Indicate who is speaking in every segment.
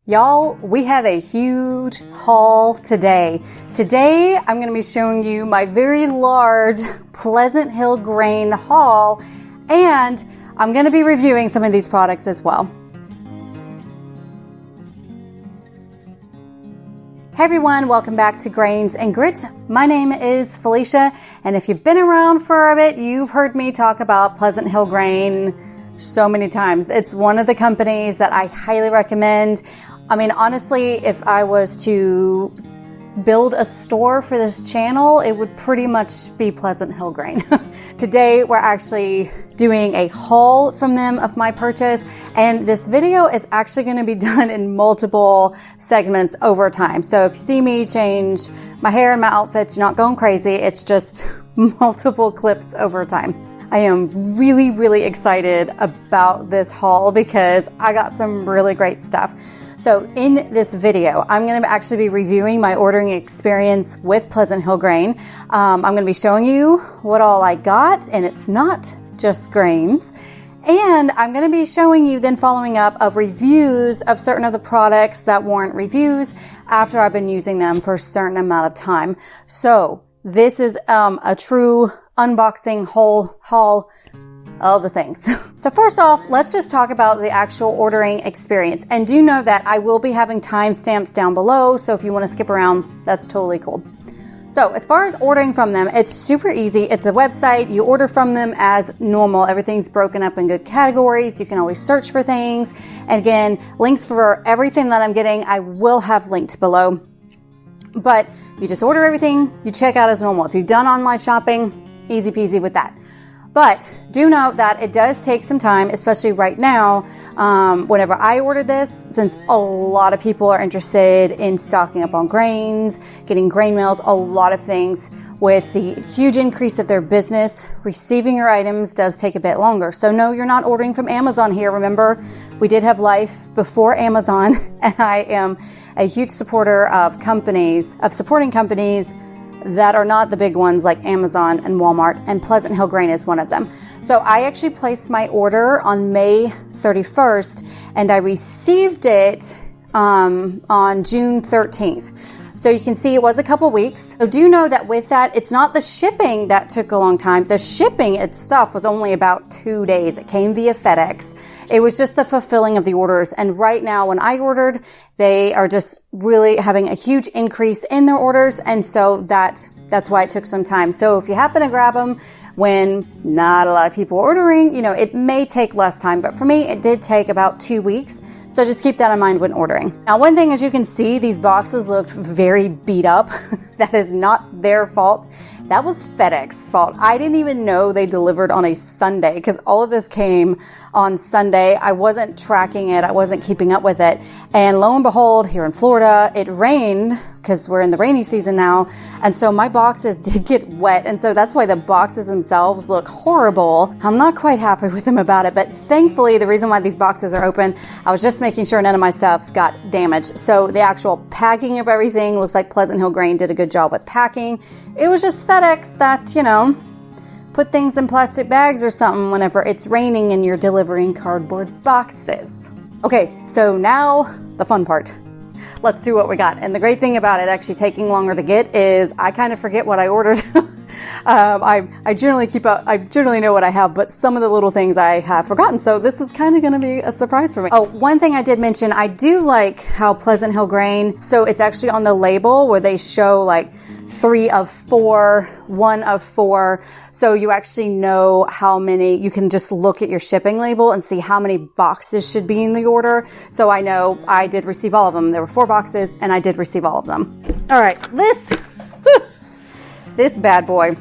Speaker 1: Y'all, we have a huge haul today. Today, I'm going to be showing you my very large Pleasant Hill grain haul, and I'm going to be reviewing some of these products as well. Hey everyone, welcome back to Grains and Grit. My name is Felicia, and if you've been around for a bit, you've heard me talk about Pleasant Hill Grain so many times. It's one of the companies that I highly recommend. I mean, honestly, if I was to build a store for this channel, it would pretty much be Pleasant Hill Grain. Today, we're actually doing a haul from them of my purchase, and this video is actually going to be done in multiple segments over time. So if you see me change my hair and my outfits, you're not going crazy. It's just multiple clips over time. I am really excited about this haul because I got some really great stuff. So in this video, I'm going to actually be reviewing my ordering experience with Pleasant Hill Grain. I'm going to be showing you what all I got, and it's not just grains. And I'm going to be showing you, then following up, of reviews of certain of the products that warrant reviews after I've been using them for a certain amount of time. So this is a true unboxing haul, all the things. So first off, let's just talk about the actual ordering experience. And do know that I will be having timestamps down below, so if you want to skip around, that's totally cool. So as far as ordering from them, it's super easy. It's a website. You order from them as normal. Everything's broken up in good categories. You can always search for things. And again, links for everything that I'm getting, I will have linked below. But you just order everything, you check out as normal. If you've done online shopping, easy peasy with that. But do note that it does take some time, especially right now. Whenever I ordered this, since a lot of people are interested in stocking up on grains, getting grain mills, a lot of things, with the huge increase of their business, receiving your items does take a bit longer. So no, you're not ordering from Amazon here. Remember, we did have life before Amazon, and I am a huge supporter of supporting companies that are not the big ones like Amazon and Walmart, and Pleasant Hill Grain is one of them. So I actually placed my order on May 31st, and I received it on June 13th. So you can see it was a couple weeks. So do know that with that, it's not the shipping that took a long time. The shipping itself was only about 2 days. It came via FedEx. It was just the fulfilling of the orders. And right now, when I ordered, they are just really having a huge increase in their orders. And so that's why it took some time. So if you happen to grab them when not a lot of people are ordering, it may take less time. But for me, it did take about 2 weeks. So just keep that in mind when ordering. Now, one thing, as you can see, these boxes look very beat up. That is not their fault. That was FedEx's fault. I didn't even know they delivered on a Sunday because all of this came on Sunday. I wasn't tracking it. I wasn't keeping up with it. And lo and behold, here in Florida, it rained because we're in the rainy season now. And so my boxes did get wet. And so that's why the boxes themselves look horrible. I'm not quite happy with them about it. But thankfully, the reason why these boxes are open, I was just making sure none of my stuff got damaged. So the actual packing of everything looks like Pleasant Hill Grain did a good job with packing. It was just FedEx that, put things in plastic bags or something whenever it's raining and you're delivering cardboard boxes. Okay, so now the fun part. Let's see what we got. And the great thing about it actually taking longer to get is I kind of forget what I ordered. I generally know what I have, but some of the little things I have forgotten. So this is kind of going to be a surprise for me. Oh, one thing I did mention, I do like how Pleasant Hill Grain, so it's actually on the label where they show like 3 of 4, 1 of 4. So you actually know how many, you can just look at your shipping label and see how many boxes should be in the order. So I know I did receive all of them. There were 4 boxes and I did receive all of them. All right, this bad boy,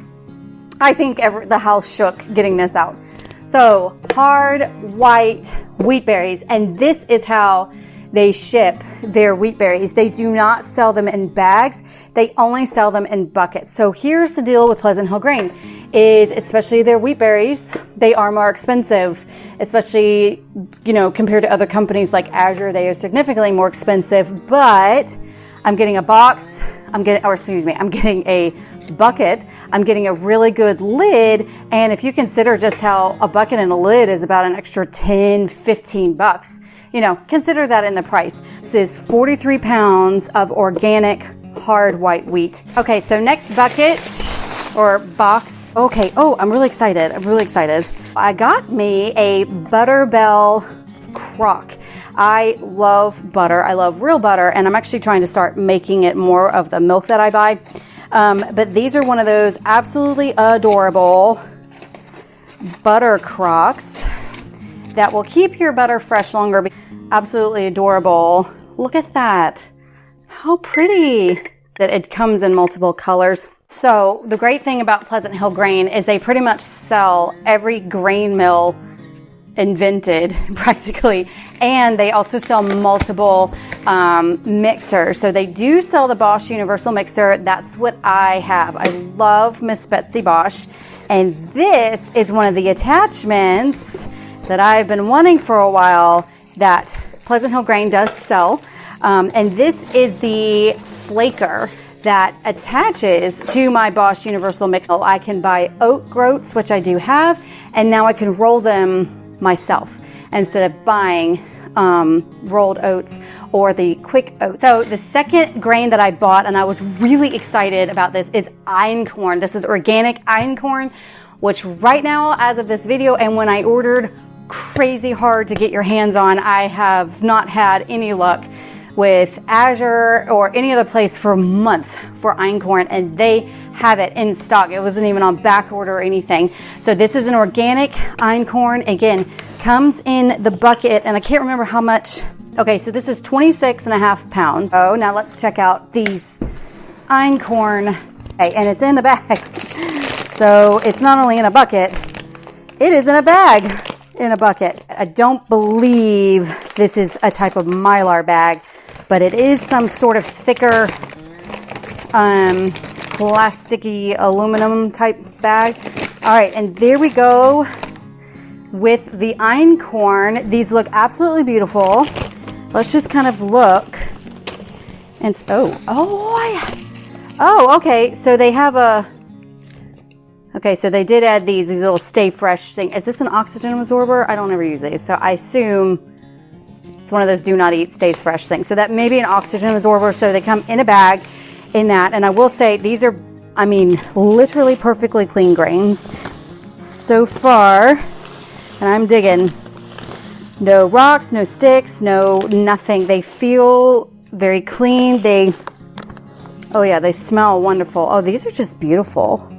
Speaker 1: I think the house shook getting this out. So hard white wheat berries, and this is how they ship their wheat berries. They do not sell them in bags. They only sell them in buckets. So here's the deal with Pleasant Hill Grain is, especially their wheat berries, they are more expensive, especially, compared to other companies like Azure. They are significantly more expensive, but I'm getting a box, I'm getting a bucket, I'm getting a really good lid, and if you consider just how a bucket and a lid is about an extra 10, 15 bucks, you know, consider that in the price. This is 43 pounds of organic hard white wheat. Okay, so next bucket or box. Okay, oh, I'm really excited. I got me a Butterbell crock. I love butter. I love real butter, and I'm actually trying to start making it more of the milk that I buy. But these are one of those absolutely adorable butter crocks that will keep your butter fresh longer. Absolutely adorable. Look at that. How pretty that it comes in multiple colors. So the great thing about Pleasant Hill Grain is they pretty much sell every grain mill invented practically, and they also sell multiple mixers. So they do sell the Bosch Universal Mixer. That's what I have. I love Miss Betsy Bosch, and this is one of the attachments that I've been wanting for a while that Pleasant Hill Grain does sell, and this is the flaker that attaches to my Bosch Universal Mixer. I can buy oat groats, which I do have, and now I can roll them myself instead of buying rolled oats or the quick oats. So the second grain that I bought, and I was really excited about this, is einkorn. This is organic einkorn, which right now, as of this video, and when I ordered, crazy hard to get your hands on. I have not had any luck with Azure or any other place for months for einkorn, and they have it in stock. It wasn't even on back order or anything. So this is an organic einkorn. Again, comes in the bucket, and I can't remember how much. Okay, so this is 26.5 pounds. Oh, now let's check out these einkorn. Okay, and it's in a bag. So it's not only in a bucket, it is in a bag in a bucket. I don't believe this is a type of Mylar bag, but it is some sort of thicker plasticky aluminum type bag. All right, and there we go with the einkorn. These look absolutely beautiful. Let's just kind of look and okay, so they have so they did add these little stay fresh thing. Is this an oxygen absorber? I don't ever use these, so I assume it's one of those do not eat, stays fresh things. So that may be an oxygen absorber. So they come in a bag in that. And I will say these are, I mean, literally perfectly clean grains so far. And I'm digging. No rocks, no sticks, no nothing. They feel very clean. They smell wonderful. Oh, these are just beautiful.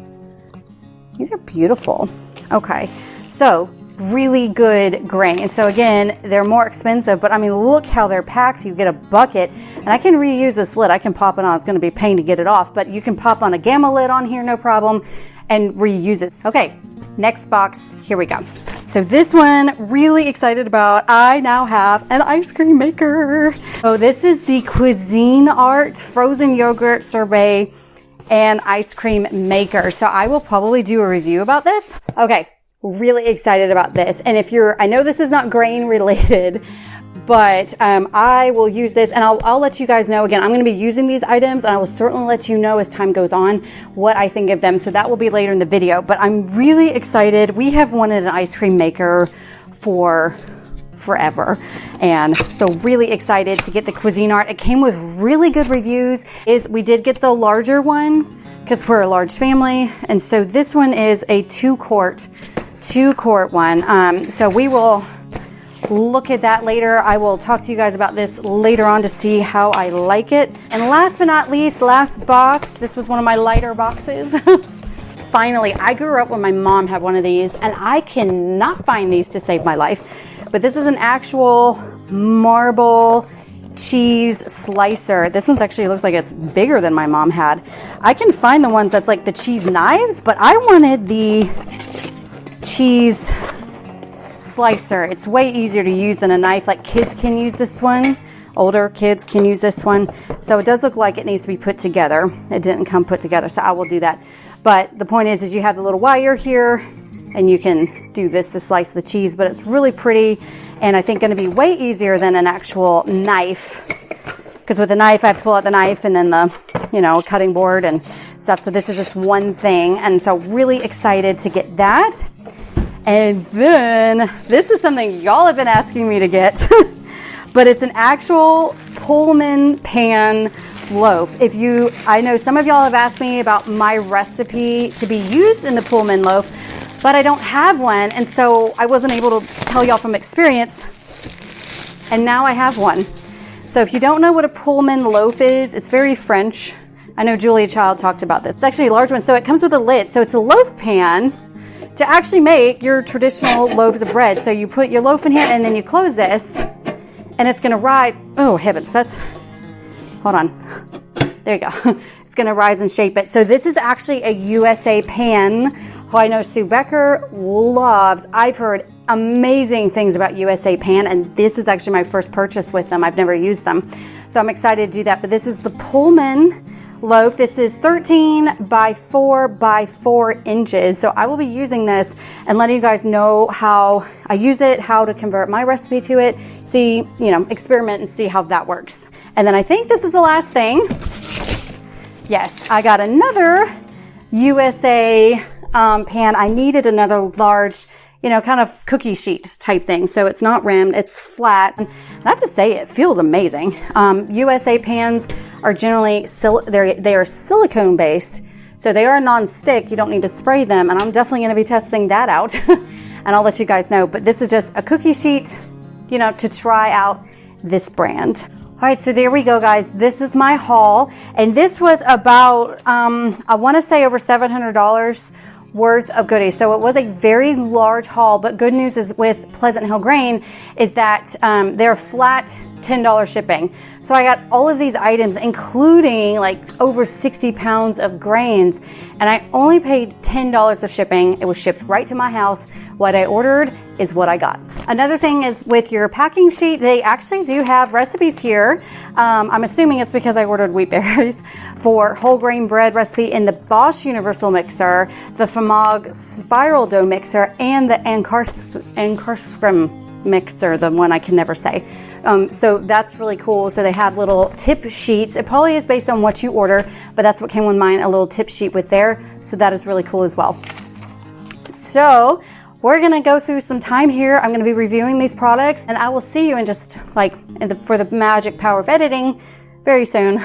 Speaker 1: These are beautiful. Okay. So really good grain. And so again, they're more expensive, but I mean, look how they're packed. You get a bucket, and I can reuse this lid. I can pop it on. It's going to be a pain to get it off, but you can pop on a Gamma lid on here, no problem, and reuse it. Okay, next box. Here we go. So this one, really excited about. I now have an ice cream maker. So this is the Cuisinart frozen yogurt sorbet and ice cream maker. So I will probably do a review about this. Okay. Really excited about this. And I know this is not grain related, but I will use this, and I'll let you guys know. Again, I'm going to be using these items, and I will certainly let you know as time goes on what I think of them. So that will be later in the video, but I'm really excited. We have wanted an ice cream maker for forever, and so really excited to get the Cuisinart. It came with really good reviews. We did get the larger one because we're a large family, and so this one is a 2-quart one. So we will look at that later. I will talk to you guys about this later on to see how I like it. And last but not least, last box. This was one of my lighter boxes. Finally, I grew up when my mom had one of these, and I cannot find these to save my life. But this is an actual marble cheese slicer. This one's actually looks like it's bigger than my mom had. I can find the ones that's like the cheese knives, but I wanted the cheese slicer. It's way easier to use than a knife. Like kids can use this one. Older kids can use this one. So it does look like it needs to be put together. It didn't come put together, so I will do that. But the point is you have the little wire here, and you can do this to slice the cheese, but it's really pretty, and I think going to be way easier than an actual knife because with a knife, I have to pull out the knife and then the, cutting board and stuff. So this is just one thing. And so really excited to get that. And then this is something y'all have been asking me to get, but it's an actual Pullman pan loaf. I know some of y'all have asked me about my recipe to be used in the Pullman loaf, but I don't have one. And so I wasn't able to tell y'all from experience. And now I have one. So if you don't know what a Pullman loaf is, it's very French. I know Julia Child talked about this. It's actually a large one. So it comes with a lid. So it's a loaf pan to actually make your traditional loaves of bread. So you put your loaf in here and then you close this and it's going to rise. Oh, heavens. Hold on. There you go. It's going to rise and shape it. So this is actually a USA pan, who I know Sue Becker loves. I've heard amazing things about USA pan, and this is actually my first purchase with them. I've never used them. So I'm excited to do that. But this is the Pullman loaf. This is 13 by 4 by 4 inches. So I will be using this and letting you guys know how I use it, how to convert my recipe to it, see, experiment and see how that works. And then I think this is the last thing. Yes, I got another USA pan. I needed another large, kind of cookie sheet type thing. So it's not rimmed, it's flat. And I have to say, it feels amazing. USA pans are generally, they are silicone based. So they are non-stick. You don't need to spray them. And I'm definitely going to be testing that out. And I'll let you guys know. But this is just a cookie sheet, to try out this brand. All right, so there we go, guys. This is my haul. And this was about, I want to say over $700 worth of goodies. So it was a very large haul, but good news is with Pleasant Hill Grain is that they're flat $10 shipping. So I got all of these items, including like over 60 pounds of grains, and I only paid $10 of shipping. It was shipped right to my house. What I ordered is what I got. Another thing is with your packing sheet, they actually do have recipes here. I'm assuming it's because I ordered wheat berries for whole grain bread recipe in the Bosch Universal Mixer, the Famog Spiral Dough Mixer, and the Ankarsrum Mixer, the one I can never say. So that's really cool. So they have little tip sheets. It probably is based on what you order, but that's what came with mine, a little tip sheet with there. So that is really cool as well. So we're going to go through some time here. I'm going to be reviewing these products, and I will see you in just for the magic power of editing very soon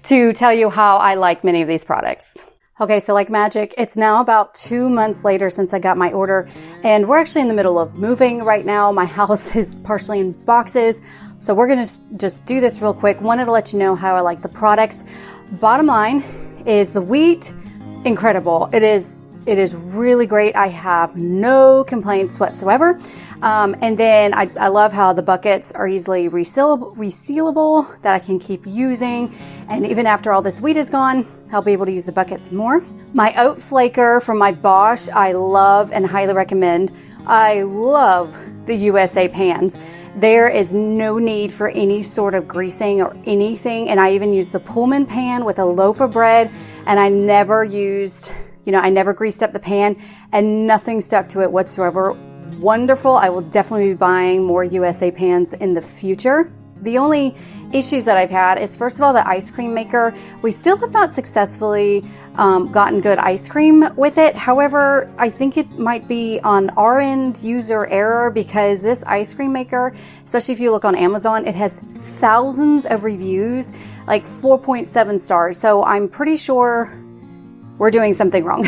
Speaker 1: to tell you how I like many of these products. Okay, so like magic, it's now about 2 months later since I got my order, and we're actually in the middle of moving right now. My house is partially in boxes, so we're going to just do this real quick. Wanted to let you know how I like the products. Bottom line is the wheat, incredible. It is really great. I have no complaints whatsoever. And then I love how the buckets are easily resealable that I can keep using. And even after all this wheat is gone, I'll be able to use the buckets more. My oat flaker from my Bosch, I love and highly recommend. I love the USA pans. There is no need for any sort of greasing or anything. And I even use the Pullman pan with a loaf of bread, and I never greased up the pan and nothing stuck to it whatsoever. Wonderful. I will definitely be buying more USA pans in the future. The only issues that I've had is, first of all, the ice cream maker. We still have not successfully gotten good ice cream with it. However, I think it might be on our end user error, because this ice cream maker, especially if you look on Amazon, it has thousands of reviews, like 4.7 stars. So I'm pretty sure we're doing something wrong.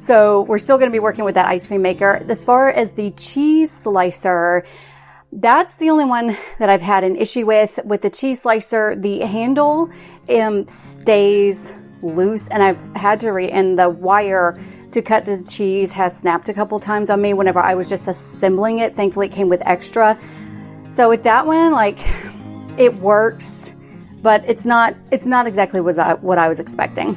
Speaker 1: So we're still going to be working with that ice cream maker. As far as the cheese slicer, that's the only one that I've had an issue with. With the cheese slicer, the handle stays loose, and I've had to and the wire to cut the cheese has snapped a couple times on me whenever I was just assembling it. Thankfully, it came with extra. So with that one, it works, but it's not exactly what I was expecting.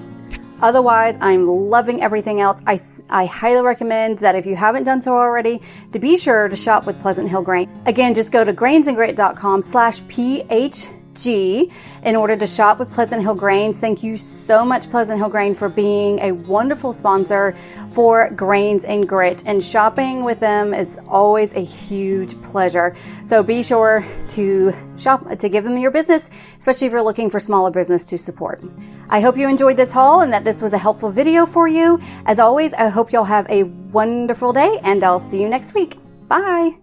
Speaker 1: Otherwise, I'm loving everything else. I highly recommend that if you haven't done so already, to be sure to shop with Pleasant Hill Grain. Again, just go to grainsandgrit.com/PHTV G in order to shop with Pleasant Hill Grains. Thank you so much, Pleasant Hill Grain, for being a wonderful sponsor for Grains and Grit. And shopping with them is always a huge pleasure. So be sure to give them your business, especially if you're looking for smaller business to support. I hope you enjoyed this haul and that this was a helpful video for you. As always, I hope you'll have a wonderful day, and I'll see you next week. Bye.